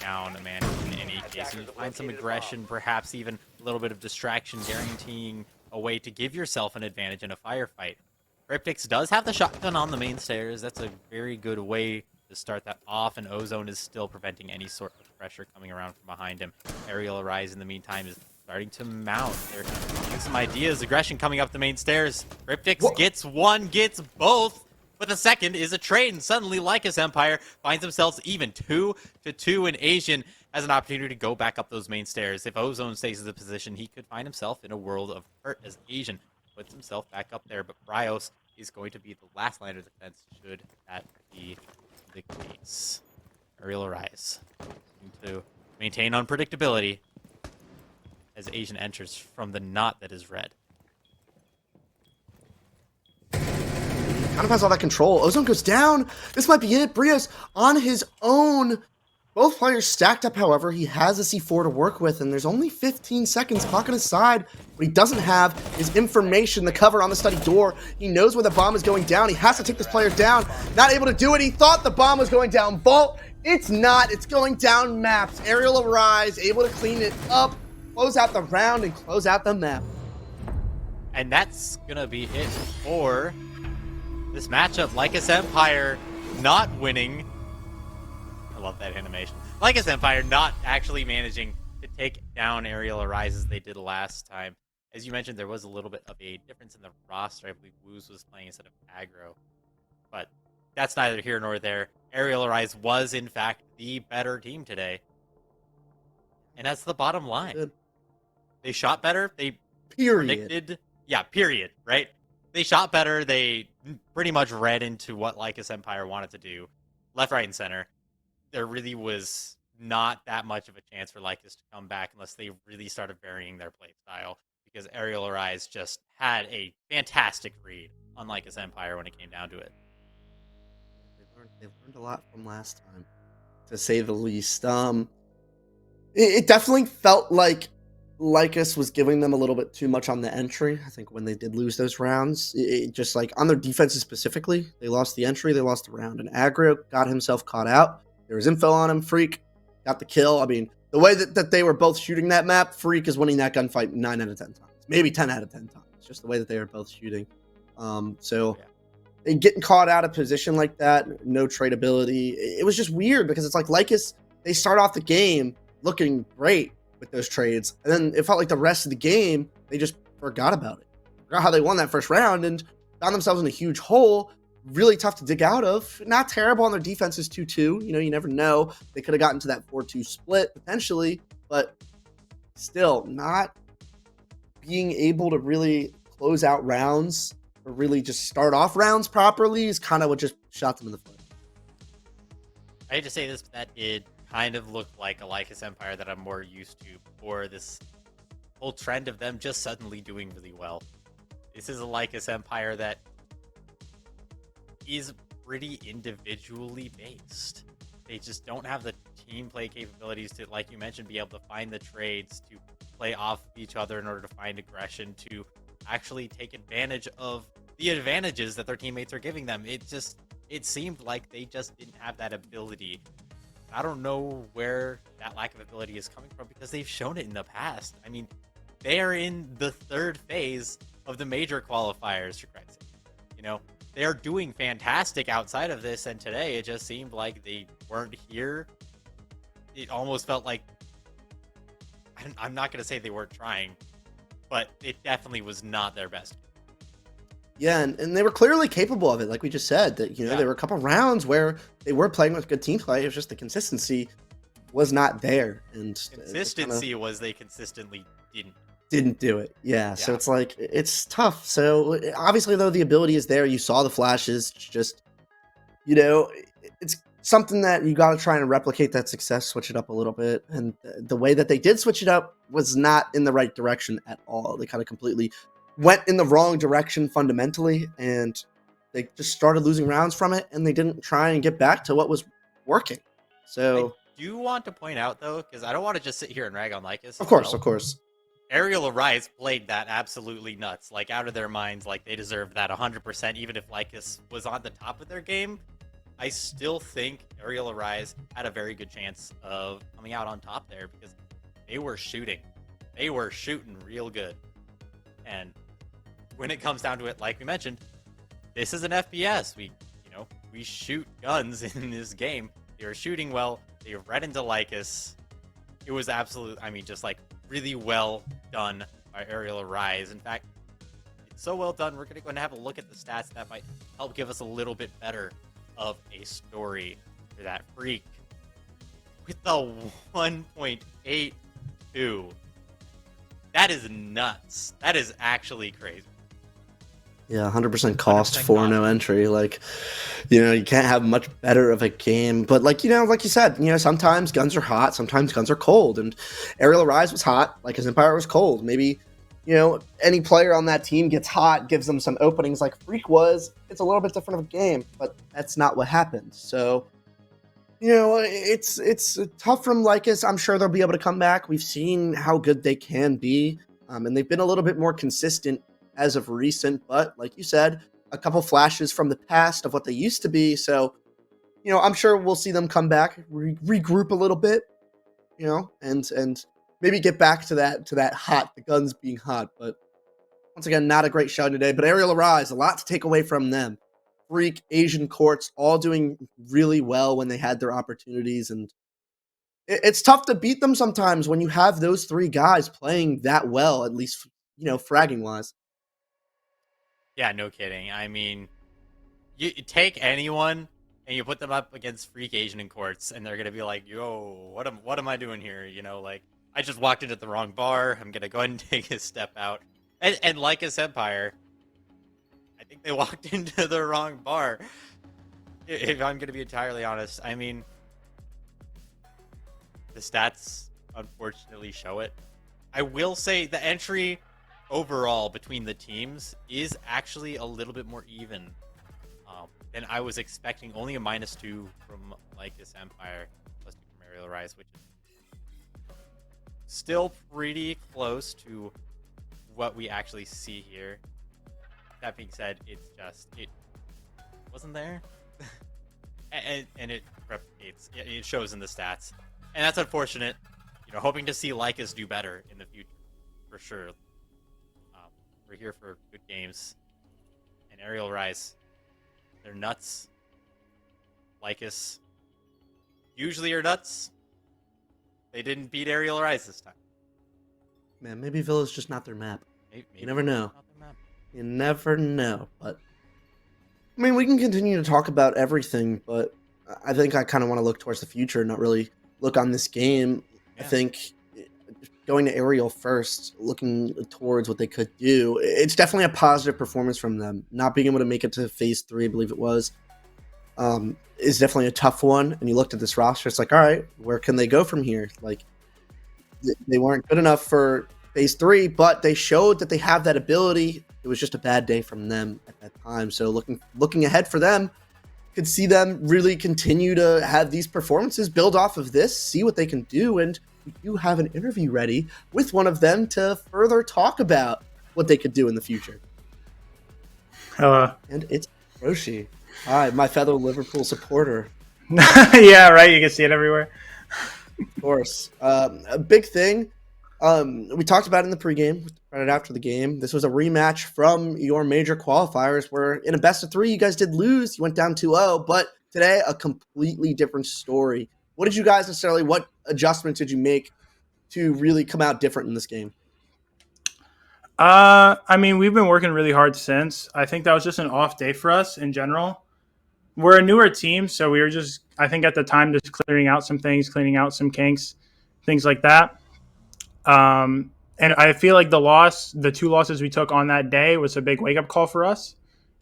down a man in any case? You find some aggression, perhaps even a little bit of distraction, guaranteeing a way to give yourself an advantage in a firefight. Cryptix does have the shotgun on the main stairs. That's a very good way to start that off, and Ozone is still preventing any sort of pressure coming around from behind him. Arial Arise, in the meantime, is starting to mount. They're getting some ideas. Aggression coming up the main stairs. Cryptix gets one, gets both, but the second is a trade, and suddenly Lycus Empire finds themselves even 2-2, and Asian has an opportunity to go back up those main stairs. If Ozone stays in the position, he could find himself in a world of hurt as Asian puts himself back up there, but Bryos is going to be the last line of defense should that be the case. Arial Arise to maintain unpredictability as Asian enters from the knot that is red. Kind of has all that control. Ozone goes down. This might be it. Brios on his own. Both players stacked up, however. He has a C4 to work with, and there's only 15 seconds. Pocket aside, what he doesn't have is information, the cover on the study door. He knows where the bomb is going down. He has to take this player down. Not able to do it. He thought the bomb was going down vault. It's not. It's going down maps. Arial Arise, able to clean it up, close out the round, and close out the map. And that's going to be it for this matchup. Lycus Empire not winning. I love that animation. Lycus Empire not actually managing to take down Arial Arise as they did last time. As you mentioned, there was a little bit of a difference in the roster. I believe Woos was playing instead of aggro. But that's neither here nor there. Arial Arise was, in fact, the better team today. And that's the bottom line. Good. They shot better. They Period. predicted. Yeah, period, right? They shot better. They pretty much read into what Lycus Empire wanted to do. Left, right, and center. There really was not that much of a chance for Lycus to come back unless they really started varying their play style, because Arial Arise just had a fantastic read on Lycus Empire when it came down to it. They learned a lot from last time, to say the least. It definitely felt like Lycus was giving them a little bit too much on the entry. I think when they did lose those rounds, it just like on their defenses specifically, they lost the entry, they lost the round, and aggro got himself caught out. There was info on him. Freak got the kill. I mean, the way that they were both shooting that map, Freak is winning that gunfight 9 out of 10 times, maybe 10 out of 10 times. Just the way that they were both shooting. So getting caught out of position like that, no tradability. It was just weird because it's like Lycus, they start off the game looking great with those trades, and then it felt like the rest of the game they just forgot about it. Forgot how they won that first round and found themselves in a huge hole. Really tough to dig out of. Not terrible on their defenses 2-2. You know, you never know. They could have gotten to that 4-2 split potentially, but still not being able to really close out rounds or really just start off rounds properly is kind of what just shot them in the foot. I hate to say this, but that did kind of look like a Lycus Empire that I'm more used to before this whole trend of them just suddenly doing really well. This is a Lycus Empire that is pretty individually based. They just don't have the team play capabilities to, like you mentioned, be able to find the trades, to play off each other in order to find aggression, to actually take advantage of the advantages that their teammates are giving them. It seemed like they just didn't have that ability. I don't know where that lack of ability is coming from because they've shown it in the past. I mean, they are in the third phase of the major qualifiers, for Christ's sake. You know, they're doing fantastic outside of this, and today it just seemed like they weren't here. It almost felt like, I'm not going to say they weren't trying, but it definitely was not their best. Yeah, and they were clearly capable of it, like we just said. That there were a couple rounds where they were playing with good team play. It was just the consistency was not there, and consistency was they consistently didn't do it. Yeah, so it's like it's tough. So obviously, though, the ability is there. You saw the flashes. Just it's something that you got to try and replicate that success. Switch it up a little bit, and the way that they did switch it up was not in the right direction at all. They kind of completely went in the wrong direction fundamentally, and they just started losing rounds from it, and they didn't try and get back to what was working. So I do want to point out, though, because I don't want to just sit here and rag on Lycus. Of course. Arial Arise played that absolutely nuts, like out of their minds, like they deserved that 100%, even if Lycus was on the top of their game. I still think Arial Arise had a very good chance of coming out on top there because they were shooting. They were shooting real good. And when it comes down to it, like we mentioned, this is an FPS. We shoot guns in this game. They were shooting well. They read into Lycus. It was just like really well done by Arial Arise. In fact, it's so well done, we're going to go and have a look at the stats that might help give us a little bit better of a story for that Freak. With the 1.82. That is nuts. That is actually crazy. Yeah, 100% cost for no entry. Like, you can't have much better of a game. But like you said, sometimes guns are hot, sometimes guns are cold. And Arial Arise was hot, like his Empire was cold. Maybe, any player on that team gets hot, gives them some openings like Freak was. It's a little bit different of a game, but that's not what happened. So, it's tough from Lycus. I'm sure they'll be able to come back. We've seen how good they can be, and they've been a little bit more consistent as of recent, but like you said, a couple flashes from the past of what they used to be. So, I'm sure we'll see them come back, regroup a little bit, and maybe get back to that hot, the guns being hot. But once again, not a great show today. But Arial Arise, a lot to take away from them. Freak, Asian Courts, all doing really well when they had their opportunities, and it's tough to beat them sometimes when you have those three guys playing that well, at least fragging wise. Yeah, no kidding. I mean, you take anyone and you put them up against Freak, Asian, and Courts, and they're gonna be like, "Yo, what am I doing here?" Like I just walked into the wrong bar. I'm gonna go ahead and take a step out. And Lycus Empire, I think they walked into the wrong bar. If I'm gonna be entirely honest, I mean, the stats unfortunately show it. I will say the entry overall between the teams is actually a little bit more even than I was expecting. Only a -2 from Lycus Empire, +2 from Arial Rise, which is still pretty close to what we actually see here. That being said, it wasn't there. and it replicates, it shows in the stats, and that's unfortunate. hoping to see Lycus do better in the future, for sure. We're here for good games. And Arial Rise, they're nuts. Lycus usually are nuts. They didn't beat Arial Rise this time. Man, maybe Villa's just not their map. Maybe You never know. not their map. You never know. But I mean, we can continue to talk about everything, but I think I kind of want to look towards the future, not really look on this game. I Yeah. think going to Arial first, looking towards what they could do, it's definitely a positive performance from them. Not being able to make it to phase 3, I believe it was, is definitely a tough one. And you looked at this roster, it's like, all right, where can they go from here? Like, they weren't good enough for phase 3, but they showed that they have that ability. It was just a bad day from them at that time. So looking ahead for them, could see them really continue to have these performances, build off of this, see what they can do. And we do have an interview ready with one of them to further talk about what they could do in the future. Hello. And it's Roshi. Hi, my fellow Liverpool supporter. Yeah, right. You can see it everywhere. Of course. A big thing we talked about in the pregame, right after the game. This was a rematch from your major qualifiers where in a best of 3, you guys did lose. You went down 2-0, but today a completely different story. What did you guys what adjustments did you make to really come out different in this game? I mean, we've been working really hard since. I think that was just an off day for us in general. We're a newer team, so we were just, I think at the time, just clearing out some things, cleaning out some kinks, things like that. And I feel like the 2 losses we took on that day was a big wake-up call for us.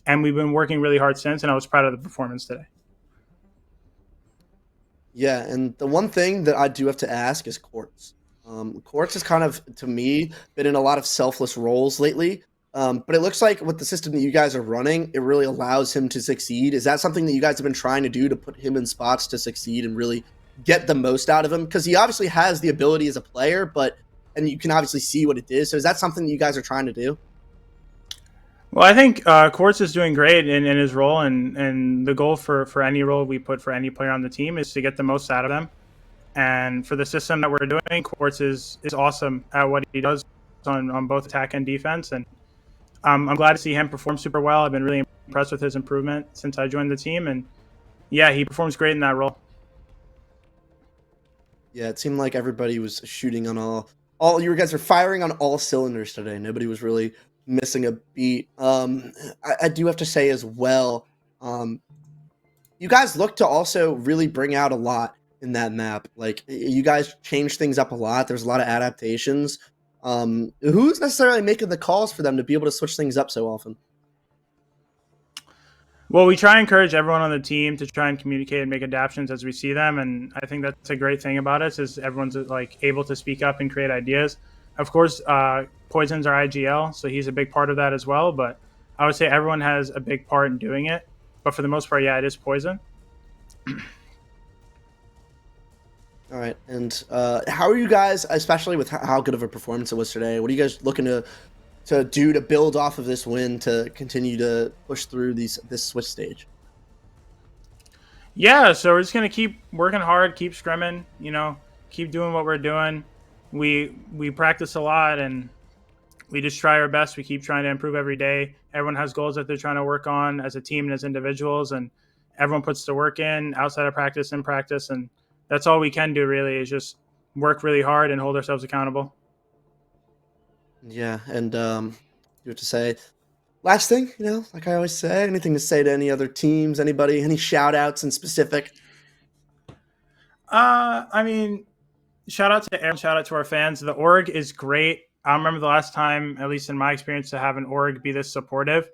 And we've been working really hard since, and I was proud of the performance today. Yeah, and the one thing that I do have to ask is Quartz. Quartz has kind of, to me, been in a lot of selfless roles lately. But it looks like with the system that you guys are running, it really allows him to succeed. Is that something that you guys have been trying to do to put him in spots to succeed and really get the most out of him? Because he obviously has the ability as a player, and you can obviously see what it is. So is that something that you guys are trying to do? Well, I think Quartz is doing great in his role, and the goal for any role we put for any player on the team is to get the most out of them. And for the system that we're doing, Quartz is awesome at what he does on both attack and defense. And I'm glad to see him perform super well. I've been really impressed with his improvement since I joined the team. And yeah, he performs great in that role. Yeah, it seemed like everybody was shooting on all you guys are firing on all cylinders today. Nobody was really missing a beat. I do have to say as well, you guys look to also really bring out a lot in that map. Like, you guys changed things up a lot. There's a lot of adaptations. Who's necessarily making the calls for them to be able to switch things up so often? Well, we try and encourage everyone on the team to try and communicate and make adaptations as we see them, and I think that's a great thing about us is everyone's like able to speak up and create ideas. Of course, Poison's our IGL, so he's a big part of that as well. But I would say everyone has a big part in doing it. But for the most part, yeah, it is Poison. All right, and how are you guys, especially with how good of a performance it was today? What are you guys looking to do to build off of this win to continue to push through this switch stage? Yeah, so we're just gonna keep working hard, keep scrimming, keep doing what we're doing. We practice a lot and we just try our best. We keep trying to improve every day. Everyone has goals that they're trying to work on as a team and as individuals, and everyone puts the work in outside of practice, in practice, and that's all we can do really is just work really hard and hold ourselves accountable. Yeah, and you have to say, last thing, like I always say, anything to say to any other teams, anybody, any shout outs in specific? I mean, shout out to Aaron, shout out to our fans. The org is great. I remember the last time, at least in my experience, to have an org be this supportive.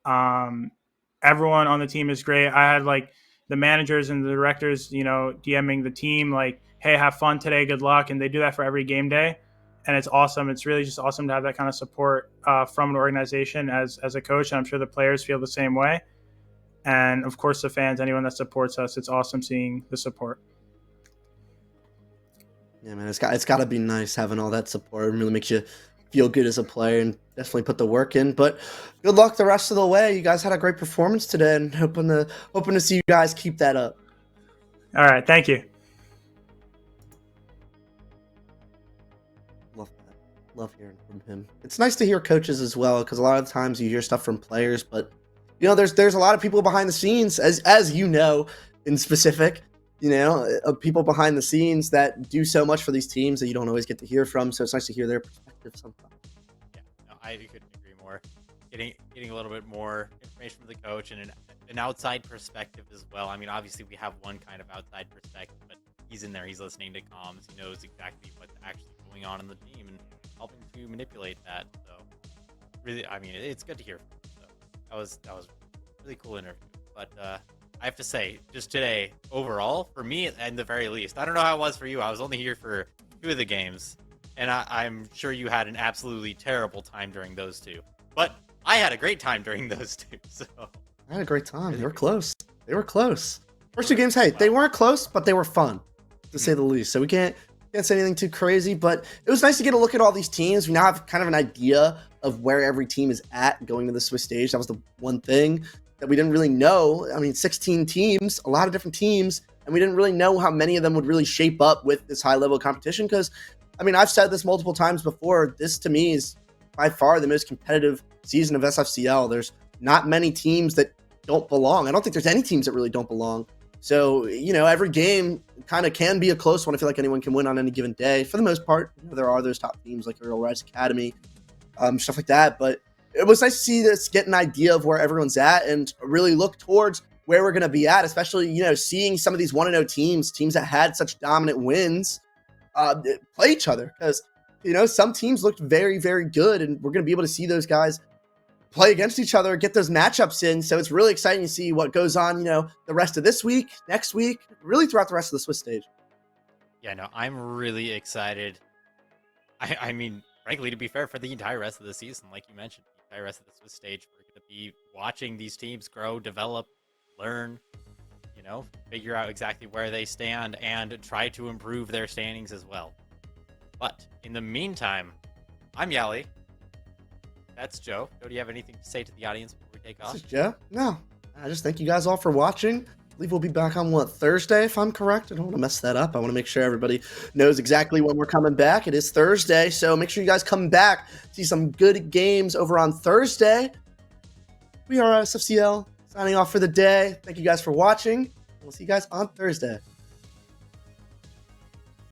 Everyone on the team is great. I had like the managers and the directors, DMing the team like, hey, have fun today, good luck. And they do that for every game day. And it's awesome. It's really just awesome to have that kind of support from an organization as a coach. And I'm sure the players feel the same way. And of course, the fans, anyone that supports us, it's awesome seeing the support. Yeah, man, it's got to be nice having all that support. It really makes you feel good as a player and definitely put the work in. But good luck the rest of the way. You guys had a great performance today, and hoping to see you guys keep that up. All right, thank you. Love hearing from him. It's nice to hear coaches as well, because a lot of times you hear stuff from players, but there's a lot of people behind the scenes, as you know, in specific, people behind the scenes that do so much for these teams that you don't always get to hear from. So it's nice to hear their perspective sometimes. Yeah, no, I couldn't agree more. Getting a little bit more information from the coach and an outside perspective as well. I mean, obviously we have one kind of outside perspective, but he's in there, he's listening to comms, he knows exactly what's actually going on in the team and helping to manipulate that. So really, I mean, it's good to hear from him. So that was a really cool interview. But I have to say, just today, overall, for me at the very least, I don't know how it was for you. I was only here for 2 of the games, and I'm sure you had an absolutely terrible time during those 2. But I had a great time during those 2. So I had a great time. They were close. First 2 games, hey, they weren't close, but they were fun, to say the least. So we can't say anything too crazy, but it was nice to get a look at all these teams. We now have kind of an idea of where every team is at going to the Swiss stage. That was the one thing that we didn't really know. I mean, 16 teams, a lot of different teams, and we didn't really know how many of them would really shape up with this high level of competition. Because, I mean, I've said this multiple times before. This, to me, is by far the most competitive season of SFCL. There's not many teams that don't belong. I don't think there's any teams that really don't belong. So, every game kind of can be a close one. I feel like anyone can win on any given day. For the most part, there are those top teams like Arial Rise Academy, stuff like that. But it was nice to see this, get an idea of where everyone's at, and really look towards where we're going to be at, especially, seeing some of these 1-0 teams that had such dominant wins, play each other. Because, some teams looked very, very good, and we're going to be able to see those guys play against each other, get those matchups in. So it's really exciting to see what goes on, the rest of this week, next week, really throughout the rest of the Swiss stage. yeah, no, I'm really excited. I mean, frankly, to be fair, for the entire rest of the season, like you mentioned, the entire rest of the Swiss stage, we're going to be watching these teams grow, develop, learn, figure out exactly where they stand and try to improve their standings as well. But in the meantime, I'm Yali. That's Joe. Joe, do you have anything to say to the audience before we take off? This is Joe. No, I just thank you guys all for watching. I believe we'll be back on Thursday, if I'm correct. I don't want to mess that up. I want to make sure everybody knows exactly when we're coming back. It is Thursday, so make sure you guys come back, see some good games over on Thursday. We are SFCL signing off for the day. Thank you guys for watching. We'll see you guys on Thursday.